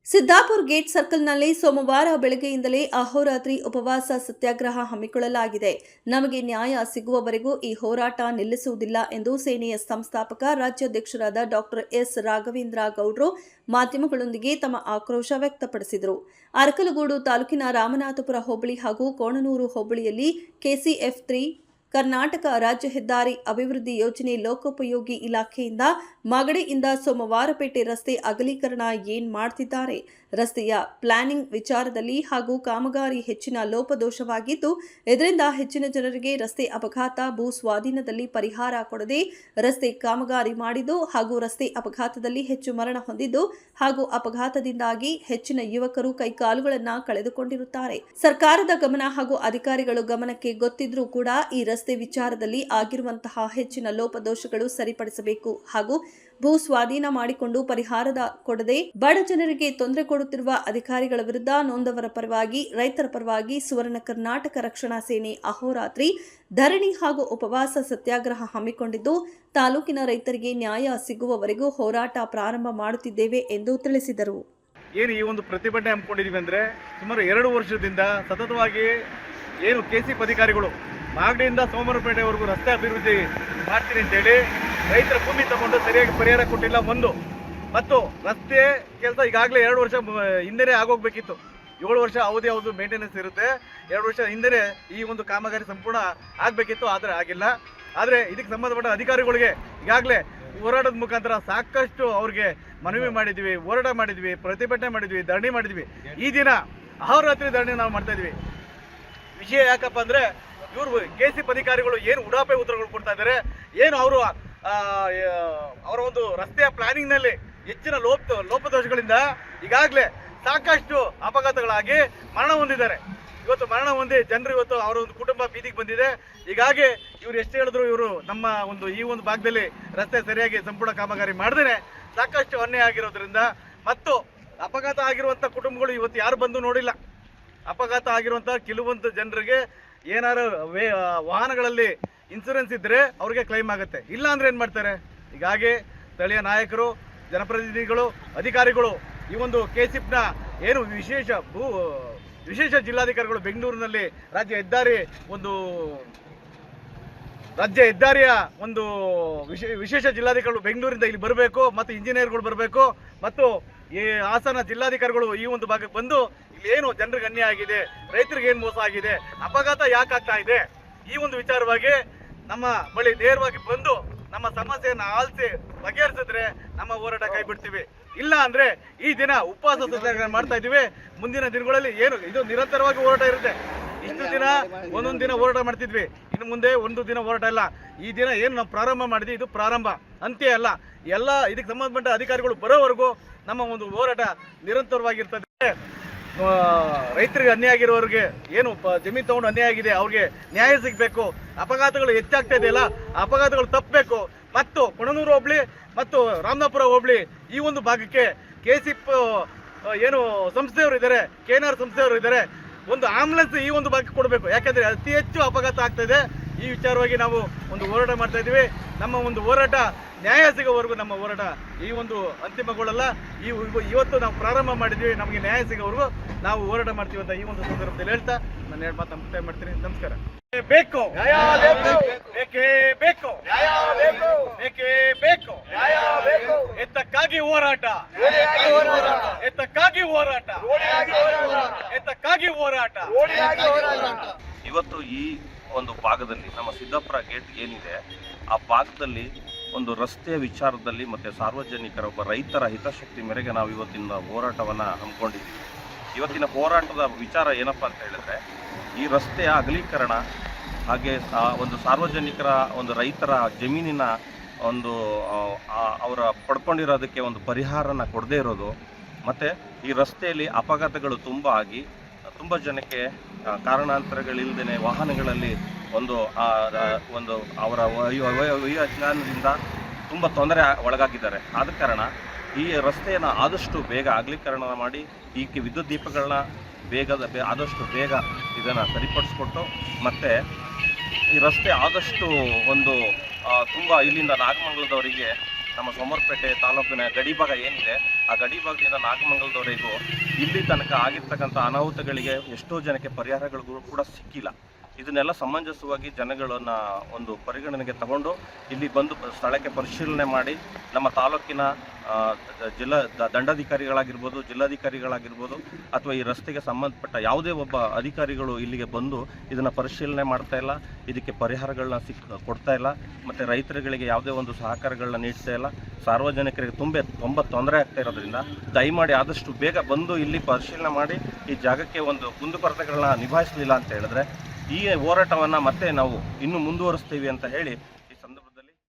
Siddapura gate ಸರ್ಕಲ್ನಲ್ಲಿ ಸೋಮವಾರ ಬೆಳಗ್ಗೆಯಿಂದಲೇ ಅಹೋರಾತ್ರಿ ಉಪವಾಸ ಸತ್ಯಾಗ್ರಹ ಹಮ್ಮಿಕೊಳ್ಳಲಾಗಿದೆ. ನಮಗೆ ನ್ಯಾಯ ಸಿಗುವವರೆಗೂ ಈ ಹೋರಾಟ ನಿಲ್ಲಿಸುವುದಿಲ್ಲ ಎಂದು ಸೇನೆಯ ಸಂಸ್ಥಾಪಕ ರಾಜ್ಯಾಧ್ಯಕ್ಷರಾದ ಡಾಕ್ಟರ್ ಎಸ್ ರಾಘವೇಂದ್ರ ಗೌಡ್ರು ಮಾಧ್ಯಮಗಳೊಂದಿಗೆ ತಮ್ಮ ಆಕ್ರೋಶ ವ್ಯಕ್ತಪಡಿಸಿದರು. ಅರಕಲಗೂಡು ತಾಲೂಕಿನ ರಾಮನಾಥಪುರ ಹೋಬಳಿ ಹಾಗೂ ಕೋಣನೂರು ಹೋಬಳಿಯಲ್ಲಿ ಕೆಸಿಎಫ್-3 ಕರ್ನಾಟಕ ರಾಜ್ಯ ಹೆದ್ದಾರಿ ಅಭಿವೃದ್ಧಿ ಯೋಜನೆ ಲೋಕೋಪಯೋಗಿ ಇಲಾಖೆಯಿಂದ ಮಾಗಡಿಯಿಂದ ಸೋಮವಾರಪೇಟೆ ರಸ್ತೆ ಅಗಲೀಕರಣ ಏನ್ ಮಾಡ್ತಿದ್ದಾರೆ. ರಸ್ತೆಯ ಪ್ಲಾನಿಂಗ್ ವಿಚಾರದಲ್ಲಿ ಹಾಗೂ ಕಾಮಗಾರಿ ಹೆಚ್ಚಿನ ಲೋಪದೋಷವಾಗಿದ್ದು, ಇದರಿಂದ ಹೆಚ್ಚಿನ ಜನರಿಗೆ ರಸ್ತೆ ಅಪಘಾತ, ಭೂ ಸ್ವಾಧೀನದಲ್ಲಿ ಪರಿಹಾರ ಕೊಡದೆ ರಸ್ತೆ ಕಾಮಗಾರಿ ಮಾಡಿದ್ದು ಹಾಗೂ ರಸ್ತೆ ಅಪಘಾತದಲ್ಲಿ ಹೆಚ್ಚು ಮರಣ ಹೊಂದಿದ್ದು ಹಾಗೂ ಅಪಘಾತದಿಂದಾಗಿ ಹೆಚ್ಚಿನ ಯುವಕರು ಕೈಕಾಲುಗಳನ್ನು ಕಳೆದುಕೊಂಡಿರುತ್ತಾರೆ. ಸರ್ಕಾರದ ಗಮನ ಹಾಗೂ ಅಧಿಕಾರಿಗಳು ಗಮನಕ್ಕೆ ಗೊತ್ತಿದ್ರೂ ಕೂಡ ಈ ರಸ್ತೆ ವಿಚಾರದಲ್ಲಿ ಆಗಿರುವಂತಹ ಹೆಚ್ಚಿನ ಲೋಪದೋಷಗಳು ಸರಿಪಡಿಸಬೇಕು ಹಾಗೂ ಭೂ ಸ್ವಾಧೀನ ಮಾಡಿಕೊಂಡು ಪರಿಹಾರದ ಕೊಡದೆ ಬಡ ಜನರಿಗೆ ತೊಂದರೆ ಕೊಡುತ್ತಿರುವ ಅಧಿಕಾರಿಗಳ ವಿರುದ್ಧ ನೊಂದವರ ಪರವಾಗಿ, ರೈತರ ಪರವಾಗಿ ಸುವರ್ಣ ಕರ್ನಾಟಕ ರಕ್ಷಣಾ ಸೇನೆ ಅಹೋರಾತ್ರಿ ಧರಣಿ ಹಾಗೂ ಉಪವಾಸ ಸತ್ಯಾಗ್ರಹ ಹಮ್ಮಿಕೊಂಡಿದ್ದು, ತಾಲೂಕಿನ ರೈತರಿಗೆ ನ್ಯಾಯ ಸಿಗುವವರೆಗೂ ಹೋರಾಟ ಪ್ರಾರಂಭ ಮಾಡುತ್ತಿದ್ದೇವೆ ಎಂದು ತಿಳಿಸಿದರು. ಏನು ಈ ಒಂದು ಪ್ರತಿಭಟನೆ ಹಮ್ಮಿಕೊಂಡಿದ್ದೀವಿ ಅಂದರೆ, ಸುಮಾರು 2 ವರ್ಷದಿಂದ ಸತತವಾಗಿ ಏನು ಕೆಸಿಎಫ್ ಅಧಿಕಾರಿಗಳು ಮಾಗಡಿಯಿಂದ ಸೋಮವಾರಪೇಟೆವರೆಗೂ ರಸ್ತೆ ಅಭಿವೃದ್ಧಿ ಮಾಡ್ತೀನಿ ಅಂತೇಳಿ ರೈತರ ಭೂಮಿ ತಗೊಂಡು ಸರಿಯಾಗಿ ಪರಿಹಾರ ಕೊಟ್ಟಿಲ್ಲ. ಮತ್ತು ರಸ್ತೆ ಕೆಲಸ ಈಗಾಗಲೇ 2 ವರ್ಷ ಹಿಂದೆನೇ ಆಗೋಗ್ಬೇಕಿತ್ತು. 7 ವರ್ಷ ಅವಧಿ ಮೇಂಟೆನೆನ್ಸ್ ಇರುತ್ತೆ. 2 ವರ್ಷ ಹಿಂದೆನೇ ಈ ಒಂದು ಕಾಮಗಾರಿ ಸಂಪೂರ್ಣ ಆಗಬೇಕಿತ್ತು, ಆದರೆ ಆಗಿಲ್ಲ. ಆದರೆ ಇದಕ್ಕೆ ಸಂಬಂಧಪಟ್ಟ ಅಧಿಕಾರಿಗಳಿಗೆ ಈಗಾಗಲೇ ಹೋರಾಟದ ಮುಖಾಂತರ ಸಾಕಷ್ಟು ಅವ್ರಿಗೆ ಮನವಿ ಮಾಡಿದ್ವಿ, ಹೋರಾಟ ಮಾಡಿದ್ವಿ, ಪ್ರತಿಭಟನೆ ಮಾಡಿದ್ವಿ, ಧರಣಿ ಮಾಡಿದ್ವಿ. ಈ ದಿನ ಅಹೋರಾತ್ರಿ ಧರಣಿ ನಾವು ಮಾಡ್ತಾ ಇದ್ವಿ. ವಿಷಯ ಯಾಕಪ್ಪ ಅಂದರೆ, ಇವರು ಕೆಸಿಎಫ್ ಅಧಿಕಾರಿಗಳು ಏನು ಉಡಾಪೆ ಉತ್ತರಗಳು ಕೊಡ್ತಾ ಇದ್ದಾರೆ, ಏನು ಅವರು ಅವರ ಒಂದು ರಸ್ತೆಯ ಪ್ಲಾನಿಂಗ್ನಲ್ಲಿ ಹೆಚ್ಚಿನ ಲೋಪದೋಷಗಳಿಂದ ಈಗಾಗಲೇ ಸಾಕಷ್ಟು ಅಪಘಾತಗಳಾಗಿ ಮರಣ ಹೊಂದಿದ್ದಾರೆ. ಇವತ್ತು ಮರಣ ಹೊಂದಿ ಜನರು ಇವತ್ತು ಅವರ ಒಂದು ಕುಟುಂಬ ಬೀದಿಗೆ ಬಂದಿದೆ. ಹೀಗಾಗಿ ಇವರು ಎಷ್ಟು ಹೇಳಿದ್ರು ಇವರು ನಮ್ಮ ಈ ಒಂದು ಭಾಗದಲ್ಲಿ ರಸ್ತೆ ಸರಿಯಾಗಿ ಸಂಪೂರ್ಣ ಕಾಮಗಾರಿ ಮಾಡದೇನೆ ಸಾಕಷ್ಟು ಅನ್ಯಾಯ ಆಗಿರೋದ್ರಿಂದ ಮತ್ತು ಅಪಘಾತ ಆಗಿರುವಂಥ ಕುಟುಂಬಗಳು ಇವತ್ತು ಯಾರು ಬಂದು ನೋಡಿಲ್ಲ. ಅಪಘಾತ ಆಗಿರುವಂಥ ಕೆಲವೊಂದು ಜನರಿಗೆ ಏನಾರು ವಾಹನಗಳಲ್ಲಿ ಇನ್ಸೂರೆನ್ಸ್ ಇದ್ದರೆ ಅವ್ರಿಗೆ ಕ್ಲೈಮ್ ಆಗುತ್ತೆ, ಇಲ್ಲ ಅಂದರೆ ಏನು ಮಾಡ್ತಾರೆ. ಹೀಗಾಗಿ ಸ್ಥಳೀಯ ನಾಯಕರು, ಜನಪ್ರತಿನಿಧಿಗಳು, ಅಧಿಕಾರಿಗಳು ಈ ಒಂದು ಕೆಸಿಎಫ್ನ ಏನು ವಿಶೇಷ ಜಿಲ್ಲಾಧಿಕಾರಿಗಳು ಬೆಂಗಳೂರಿನಲ್ಲಿ ರಾಜ್ಯ ಹೆದ್ದಾರಿಯ ಒಂದು ವಿಶೇಷ ಜಿಲ್ಲಾಧಿಕಾರಿಗಳು ಬೆಂಗಳೂರಿಂದ ಇಲ್ಲಿ ಬರಬೇಕು ಮತ್ತು ಇಂಜಿನಿಯರ್ಗಳು ಬರಬೇಕು ಮತ್ತು ಈ ಹಾಸನ ಜಿಲ್ಲಾಧಿಕಾರಿಗಳು ಈ ಒಂದು ಭಾಗಕ್ಕೆ ಬಂದು ಇಲ್ಲಿ ಏನು ಜನರಿಗೆ ಅನ್ಯಾಯ ಆಗಿದೆ, ರೈತರಿಗೆ ಏನು ಮೋಸ ಆಗಿದೆ, ಅಪಘಾತ ಯಾಕಾಗ್ತಾ ಇದೆ, ಈ ಒಂದು ವಿಚಾರವಾಗಿ ನಮ್ಮ ಬಳಿ ನೇರವಾಗಿ ಬಂದು ನಮ್ಮ ಸಮಸ್ಯೆಯನ್ನು ಆಲಿಸಿ ಬಗೆಹರಿಸಿದ್ರೆ ನಮ್ಮ ಹೋರಾಟ ಕೈ ಬಿಡ್ತೀವಿ. ಇಲ್ಲ ಅಂದ್ರೆ ಈ ದಿನ ಉಪವಾಸ ಸತ್ಯಾಗ್ರಹ ಮಾಡ್ತಾ ಇದ್ದೀವಿ. ಮುಂದಿನ ದಿನಗಳಲ್ಲಿ ಏನು ಇದು ನಿರಂತರವಾಗಿ ಹೋರಾಟ ಇರುತ್ತೆ. ಇಷ್ಟು ದಿನ ಒಂದೊಂದು ದಿನ ಹೋರಾಟ ಮಾಡ್ತಿದ್ವಿ, ಇನ್ನು ಮುಂದೆ ಒಂದು ದಿನ ಹೋರಾಟ ಇಲ್ಲ. ಈ ದಿನ ಏನು ನಾವು ಪ್ರಾರಂಭ ಮಾಡಿದ್ವಿ, ಇದು ಪ್ರಾರಂಭ, ಅಂತ್ಯ ಅಲ್ಲ. ಎಲ್ಲ ಇದಕ್ಕೆ ಸಂಬಂಧಪಟ್ಟ ಅಧಿಕಾರಿಗಳು ಬರೋವರೆಗೂ ನಮ್ಮ ಒಂದು ಹೋರಾಟ ನಿರಂತರವಾಗಿರ್ತದೆ. ರೈತರಿಗೆ ಅನ್ಯಾಯ ಆಗಿರೋರಿಗೆ, ಏನು ಜಮೀನು ತಗೊಂಡು ಅನ್ಯಾಯ ಆಗಿದೆ ಅವ್ರಿಗೆ ನ್ಯಾಯ ಸಿಗಬೇಕು. ಅಪಘಾತಗಳು ಹೆಚ್ಚಾಗ್ತಾ ಇದೆಯಲ್ಲ, ಅಪಘಾತಗಳು ತಪ್ಪಬೇಕು. ಮತ್ತು ಕೊಣನೂರು ಹೋಬಳಿ ಮತ್ತು ರಾಮನಾಥಪುರ ಹೋಬಳಿ ಈ ಒಂದು ಭಾಗಕ್ಕೆ ಕೆಸಿಎಫ್ ಏನು ಸಂಸ್ಥೆಯವರು ಇದ್ದಾರೆ, KNR ಸಂಸ್ಥೆಯವರು ಇದ್ದಾರೆ, ಒಂದು ಆಂಬುಲೆನ್ಸ್ ಈ ಒಂದು ಭಾಗಕ್ಕೆ ಕೊಡಬೇಕು. ಯಾಕೆಂದರೆ ಅತಿ ಹೆಚ್ಚು ಅಪಘಾತ ಆಗ್ತಾ ಇದೆ. ಈ ವಿಚಾರವಾಗಿ ನಾವು ಒಂದು ಹೋರಾಟ ಮಾಡ್ತಾ ಇದ್ದೀವಿ. ನಮ್ಮ ಒಂದು ಹೋರಾಟ ನ್ಯಾಯ ಸಿಗೋವರೆಗೂ ನಮ್ಮ ಹೋರಾಟ ಈ ಒಂದು ಅಂತಿಮಗೊಳ್ಳಲ್ಲ. ಇವತ್ತು ನಾವು ಪ್ರಾರಂಭ ಮಾಡಿದ್ವಿ, ನಮಗೆ ನ್ಯಾಯ ಸಿಗೋವರೆಗೂ ನಾವು ಹೋರಾಟ ಮಾಡ್ತೀವಿ ಅಂತ ಈ ಒಂದು ಸಂದರ್ಭದಲ್ಲಿ ಹೇಳ್ತಾ ನಾನು 2 ಮಾತು ಮುಕ್ತಾಯ ಮಾಡ್ತೀನಿ. ನಮಸ್ಕಾರ. ಬೇಕು ಬೇಕೇ ಬೇಕು, ಬೇಕೇ ಬೇಕು, ಎತ್ತಕ್ಕಾಗಿ ಹೋರಾಟ, ಎತ್ತಕ್ಕಾಗಿ ಹೋರಾಟ, ಎತ್ತಕ್ಕಾಗಿ ಹೋರಾಟ. ಇವತ್ತು ಈ ಒಂದು ಭಾಗದಲ್ಲಿ ನಮ್ಮ ಸಿದ್ದಾಪುರ ಗೇಟ್ ಏನಿದೆ ಆ ಭಾಗದಲ್ಲಿ ಒಂದು ರಸ್ತೆಯ ವಿಚಾರದಲ್ಲಿ ಮತ್ತು ಸಾರ್ವಜನಿಕರ ಒಬ್ಬ ರೈತರ ಹಿತಾಸಕ್ತಿ ಮೇರೆಗೆ ನಾವು ಇವತ್ತಿನ ಹೋರಾಟವನ್ನು ಹಮ್ಮಿಕೊಂಡಿದ್ದೀವಿ. ಇವತ್ತಿನ ಹೋರಾಟದ ವಿಚಾರ ಏನಪ್ಪ ಅಂತ ಹೇಳಿದ್ರೆ, ಈ ರಸ್ತೆಯ ಅಗಲೀಕರಣ, ಹಾಗೆ ಒಂದು ಸಾರ್ವಜನಿಕರ ಒಂದು ರೈತರ ಜಮೀನಿನ ಒಂದು ಅವರ ಪಡ್ಕೊಂಡಿರೋದಕ್ಕೆ ಒಂದು ಪರಿಹಾರನ ಕೊಡದೇ ಇರೋದು, ಮತ್ತು ಈ ರಸ್ತೆಯಲ್ಲಿ ಅಪಘಾತಗಳು ತುಂಬ ಆಗಿ ತುಂಬ ಜನಕ್ಕೆ ಕಾರಣಾಂತರಗಳಿಲ್ಲದೇ ವಾಹನಗಳಲ್ಲಿ ಒಂದು ಅವರ ವಯೋಜ್ಞಾನದಿಂದ ತುಂಬ ತೊಂದರೆ ಒಳಗಾಗಿದ್ದಾರೆ. ಆದ ಕಾರಣ ಈ ರಸ್ತೆಯನ್ನು ಆದಷ್ಟು ಬೇಗ ಅಗಲೀಕರಣ ಮಾಡಿ ಈ ವಿದ್ಯುತ್ ದೀಪಗಳನ್ನ ಆದಷ್ಟು ಬೇಗ ಇದನ್ನು ಸರಿಪಡಿಸ್ಕೊಟ್ಟು, ಮತ್ತು ಈ ರಸ್ತೆ ಆದಷ್ಟು ಒಂದು ತುಂಬ ಇಲ್ಲಿಂದ ನಾಗಮಂಗಲದವರಿಗೆ ನಮ್ಮ ಸೋಮವಾರಪೇಟೆ ತಾಲೂಕಿನ ಗಡಿಭಾಗ ಏನಿದೆ ಆ ಗಡಿಭಾಗದಿಂದ ನಾಗಮಂಗಲದವರೆಗೂ ಇಲ್ಲಿ ತನಕ ಆಗಿರ್ತಕ್ಕಂಥ ಅನಾಹುತಗಳಿಗೆ ಎಷ್ಟೋ ಜನಕ್ಕೆ ಪರಿಹಾರಗಳು ಕೂಡ ಸಿಕ್ಕಿಲ್ಲ. ಇದನ್ನೆಲ್ಲ ಸಮಂಜಸವಾಗಿ ಜನಗಳನ್ನ ಒಂದು ಪರಿಗಣನೆಗೆ ತಗೊಂಡು ಇಲ್ಲಿ ಬಂದು ಸ್ಥಳಕ್ಕೆ ಪರಿಶೀಲನೆ ಮಾಡಿ ನಮ್ಮ ತಾಲೂಕಿನ ದಂಡಾಧಿಕಾರಿಗಳಾಗಿರ್ಬೋದು, ಜಿಲ್ಲಾಧಿಕಾರಿಗಳಾಗಿರ್ಬೋದು, ಅಥವಾ ಈ ರಸ್ತೆಗೆ ಸಂಬಂಧಪಟ್ಟ ಯಾವುದೇ ಒಬ್ಬ ಅಧಿಕಾರಿಗಳು ಇಲ್ಲಿಗೆ ಬಂದು ಇದನ್ನು ಪರಿಶೀಲನೆ ಮಾಡ್ತಾ ಇಲ್ಲ, ಇದಕ್ಕೆ ಪರಿಹಾರಗಳನ್ನ ಕೊಡ್ತಾ ಇಲ್ಲ, ಮತ್ತು ರೈತರುಗಳಿಗೆ ಯಾವುದೇ ಒಂದು ಸಹಕಾರಗಳನ್ನ ನೀಡ್ತಾ ಇಲ್ಲ. ಸಾರ್ವಜನಿಕರಿಗೆ ತುಂಬ ತೊಂದರೆ ಆಗ್ತಾ ಇರೋದ್ರಿಂದ ದಯಮಾಡಿ ಆದಷ್ಟು ಬೇಗ ಬಂದು ಇಲ್ಲಿ ಪರಿಶೀಲನೆ ಮಾಡಿ ಈ ಜಾಗಕ್ಕೆ ಒಂದು ಕುಂದುಕೊರತೆಗಳನ್ನ ನಿಭಾಯಿಸಲಿಲ್ಲ ಅಂತ ಹೇಳಿದ್ರೆ ಈ ಹೋರಾಟವನ್ನು ಮತ್ತೆ ನಾವು ಇನ್ನೂ ಮುಂದುವರಿಸ್ತೀವಿ ಅಂತ ಹೇಳಿ